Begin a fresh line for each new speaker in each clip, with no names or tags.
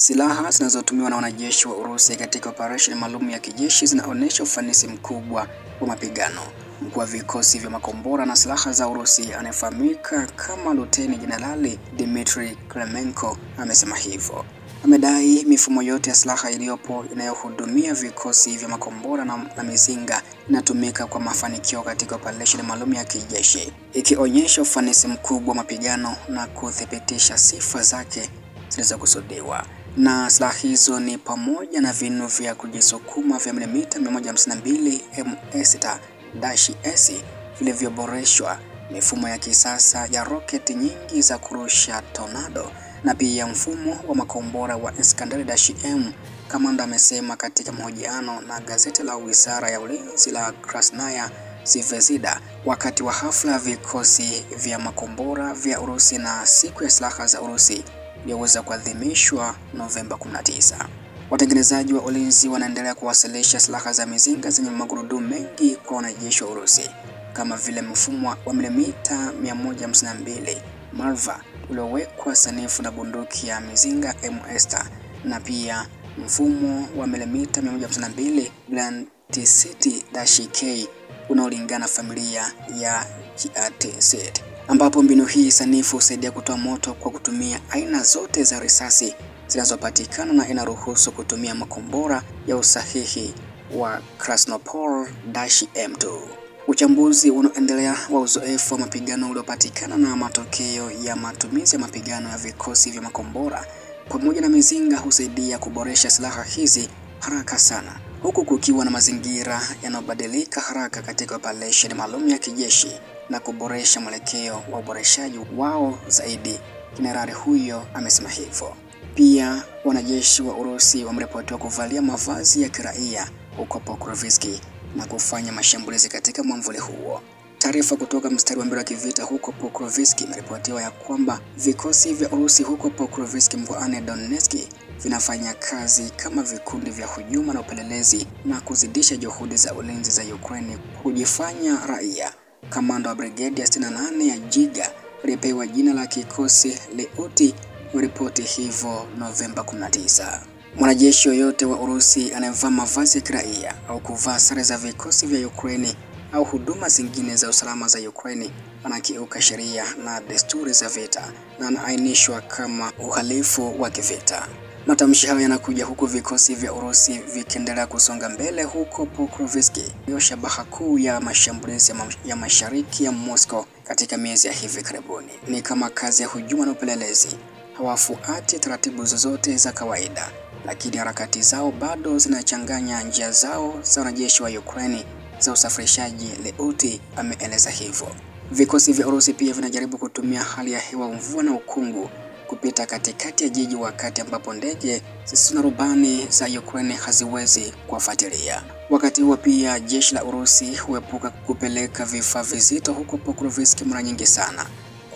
Silaha zinazotumiwa na wanajeshi wa Urusi katika operesheni maalum ya kijeshi zinaonyesha ufanisi mkubwa wa mapigano. Mkuu wa vikosi vya makombora na silaha za Urusi anayefahamika kama Luteni Jenerali Dmitry Klemenko amesema hivyo. Amedai mifumo yote ya silaha iliyopo inayohudumia vikosi vya makombora na mizinga inatumika kwa mafanikio katika operesheni maalum ya kijeshi, ikionyesha ufanisi mkubwa wa mapigano na kuthibitisha sifa zake zilizokusudiwa. Na silaha hizo ni pamoja na vinu vya kujisukuma vya milimita 152 M6-S vilivyoboreshwa, mifumo ya kisasa ya roketi nyingi za kurusha tornado na pia mfumo wa makombora wa Iskander-M. Kamanda amesema katika mahojiano na gazeti la Wizara ya Ulinzi la Krasnaya Zvezda wakati wa hafla ya vikosi vya makombora vya Urusi na siku ya silaha za Urusi iliyoweza kuadhimishwa Novemba 19. Watengenezaji wa ulinzi wanaendelea kuwasilisha silaha za mizinga zenye magurudumu mengi kwa wanajeshi wa Urusi, kama vile mfumo wa milimita 152 Malva uliowekwa sanifu na bunduki ya mizinga M6 na pia mfumo wa milimita 152 Brand-T-K unaolingana familia ya GRTZ, ambapo mbinu hii sanifu husaidia kutoa moto kwa kutumia aina zote za risasi zinazopatikana na inaruhusu kutumia makombora ya usahihi wa Krasnopol-M2. Uchambuzi unaoendelea wa uzoefu wa mapigano uliopatikana na matokeo ya matumizi ya mapigano ya vikosi vya makombora pamoja na mizinga husaidia kuboresha silaha hizi haraka sana, huku kukiwa na mazingira yanayobadilika haraka katika operesheni maalum ya kijeshi na kuboresha mwelekeo wa uboreshaji wao zaidi. Jenerali huyo amesema hivyo. Pia wanajeshi wa Urusi wameripotiwa kuvalia mavazi ya kiraia huko Pokrovsk na kufanya mashambulizi katika mwamvuli huo. Taarifa kutoka mstari wa mbele wa kivita huko Pokrovsk imeripotiwa ya kwamba vikosi vya Urusi huko Pokrovsk mkoani Donetsk vinafanya kazi kama vikundi vya hujuma na upelelezi na kuzidisha juhudi za ulinzi za Ukraine kujifanya raia. Kamanda wa brigedi ya 68 ya Giga alipewa jina la kikosi Leuti ripoti hivyo Novemba 19. Mwanajeshi yoyote wa Urusi anayevaa mavazi ya kiraia au kuvaa sare za vikosi vya Ukraine au huduma zingine za usalama za Ukraine anakiuka sheria na desturi za vita na anaainishwa kama uhalifu wa kivita. Matamshi hayo yanakuja huku vikosi vya Urusi vikiendelea kusonga mbele huko Pokrovsk, hiyo shabaha kuu ya mashambulizi ya mashariki ya Moscow katika miezi ya hivi karibuni. Ni kama kazi ya hujuma na upelelezi, hawafuati taratibu zozote za kawaida, lakini harakati zao bado zinachanganya njia zao za wanajeshi wa Ukraine za usafirishaji, Leuti ameeleza hivyo. Vikosi vya Urusi pia vinajaribu kutumia hali ya hewa, mvua na ukungu kupita katikati ya jiji wakati ambapo ndege zisizo na rubani za Ukraine haziwezi kuwafuatilia. Wakati huo pia jeshi la Urusi huepuka kupeleka vifaa vizito huko Pokrovsk mara nyingi sana,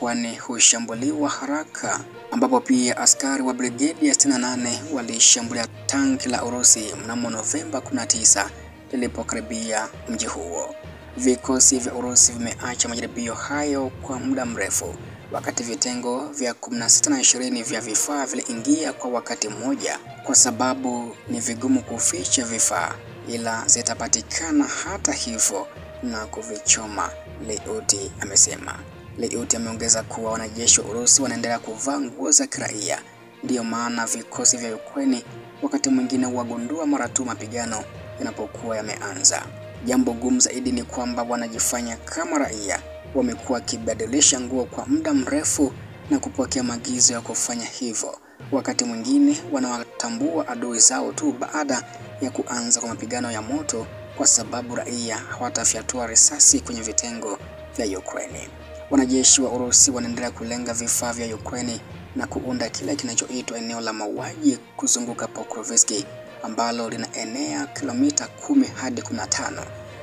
kwani hushambuliwa haraka, ambapo pia askari wa brigedi ya 68 walishambulia tanki la Urusi mnamo Novemba 19 lilipokaribia mji huo. Vikosi vya Urusi vimeacha majaribio hayo kwa muda mrefu, wakati vitengo vya 16 na 20 vya vifaa viliingia kwa wakati mmoja, kwa sababu ni vigumu kuficha vifaa, ila zitapatikana hata hivyo na kuvichoma, Leuti amesema. Leuti ameongeza kuwa wanajeshi wa Urusi wanaendelea kuvaa nguo za kiraia, ndiyo maana vikosi vya Ukraine wakati mwingine huwagundua mara tu mapigano yanapokuwa yameanza. Jambo gumu zaidi ni kwamba wanajifanya kama raia, wamekuwa wakibadilisha nguo kwa muda mrefu na kupokea maagizo ya kufanya hivyo. Wakati mwingine wanawatambua adui zao tu baada ya kuanza kwa mapigano ya moto, kwa sababu raia hawatafyatua risasi kwenye vitengo vya Ukraine. Wanajeshi wa Urusi wanaendelea kulenga vifaa vya Ukraine na kuunda kile kinachoitwa eneo la mauaji kuzunguka Pokrovsk, ambalo linaenea kilomita 10 hadi 15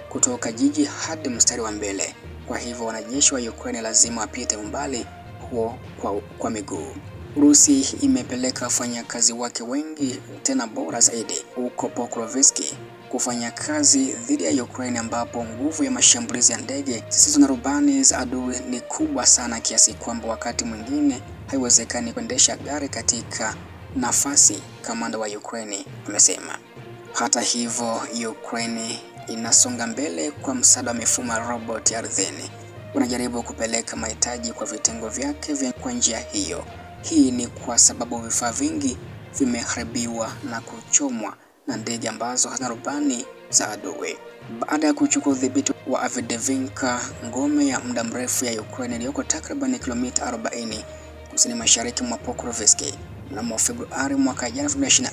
kutoka jiji hadi mstari wa mbele. Kwa hivyo wanajeshi wa Ukraine lazima wapite umbali huo kwa miguu. Urusi imepeleka wafanyakazi wake wengi tena bora zaidi huko Pokrovsk kufanya kazi dhidi ya Ukraine, ambapo nguvu ya mashambulizi ya ndege zisizo na rubani za adui ni kubwa sana kiasi kwamba wakati mwingine haiwezekani kuendesha gari katika nafasi, kamanda wa Ukraine amesema. Hata hivyo, Ukraine inasonga mbele kwa msaada wa mifumo ya robot ardhini. Unajaribu kupeleka mahitaji kwa vitengo vyake kwa njia hiyo. Hii ni kwa sababu vifaa vingi vimeharibiwa na kuchomwa na ndege ambazo hazina rubani za adui. Baada ya kuchukua udhibiti wa Avdiivka, ngome ya muda mrefu ya Ukraine iliyoko takriban kilomita 40 kusini mashariki mwa Pokrovsk, mnamo Februari mwaka jana 2024,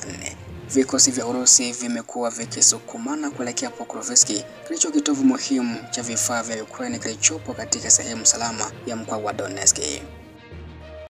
vikosi vya Urusi vimekuwa vikisukumana kuelekea Pokrovsk, kilicho kitovu muhimu cha vifaa vya Ukraine kilichopo katika sehemu salama ya mkoa wa Donetsk.